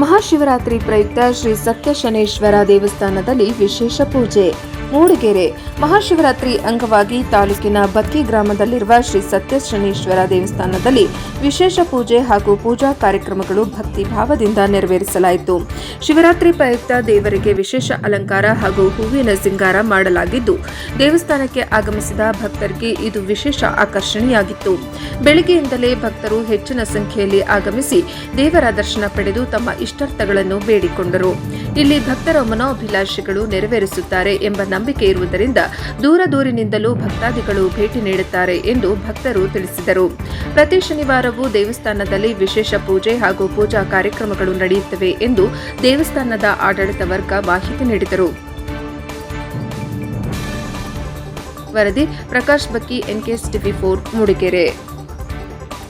ಮಹಾಶಿವರಾತ್ರಿ ಪ್ರಯುಕ್ತ ಶ್ರೀ ಸತ್ಯಶನೇಶ್ವರ ದೇವಸ್ಥಾನದಲ್ಲಿ ವಿಶೇಷ ಪೂಜೆ. ಮೂಡಿಗೆರೆ ಮಹಾಶಿವರಾತ್ರಿ ಅಂಗವಾಗಿ ತಾಲೂಕಿನ ಬಕ್ಕಿ ಗ್ರಾಮದಲ್ಲಿರುವ ಶ್ರೀ ಸತ್ಯಶನೇಶ್ವರ ದೇವಸ್ಥಾನದಲ್ಲಿ ವಿಶೇಷ ಪೂಜೆ ಹಾಗೂ ಪೂಜಾ ಕಾರ್ಯಕ್ರಮಗಳು ಭಕ್ತಿ ಭಾವದಿಂದ ನೆರವೇರಿಸಲಾಯಿತು. ಶಿವರಾತ್ರಿ ಪ್ರಯುಕ್ತ ದೇವರಿಗೆ ವಿಶೇಷ ಅಲಂಕಾರ ಹಾಗೂ ಹೂವಿನ ಸಿಂಗಾರ ಮಾಡಲಾಗಿದ್ದು, ದೇವಸ್ಥಾನಕ್ಕೆ ಆಗಮಿಸಿದ ಭಕ್ತರಿಗೆ ಇದು ವಿಶೇಷ ಆಕರ್ಷಣೆಯಾಗಿತ್ತು. ಬೆಳಗ್ಗೆಯಿಂದಲೇ ಭಕ್ತರು ಹೆಚ್ಚಿನ ಸಂಖ್ಯೆಯಲ್ಲಿ ಆಗಮಿಸಿ ದೇವರ ದರ್ಶನ ಪಡೆದು ತಮ್ಮ ಇಷ್ಟಾರ್ಥಗಳನ್ನು ಬೇಡಿಕೊಂಡರು. ಇಲ್ಲಿ ಭಕ್ತರ ಮನೋಭಿಲಾಷೆಗಳು ನೆರವೇರಿಸುತ್ತಾರೆ ಎಂಬ ನಂಬಿಕೆ ಇರುವುದರಿಂದ ದೂರದೂರಿನಿಂದಲೂ ಭಕ್ತಾದಿಗಳು ಭೇಟಿ ನೀಡುತ್ತಾರೆ ಎಂದು ಭಕ್ತರು ತಿಳಿಸಿದರು. ಪ್ರತಿ ಶನಿವಾರವೂ ದೇವಸ್ಥಾನದಲ್ಲಿ ವಿಶೇಷ ಪೂಜೆ ಹಾಗೂ ಪೂಜಾ ಕಾರ್ಯಕ್ರಮಗಳು ನಡೆಯುತ್ತವೆ ಎಂದು ದೇವಸ್ಥಾನದ ಆಡಳಿತ ವರ್ಗ ಮಾಹಿತಿ ನೀಡಿದರು. ವರದಿ ಪ್ರಕಾಶ್ ಬಕ್ಕಿ, NKS TV4 ಮೂಡಿಗೆರೆ.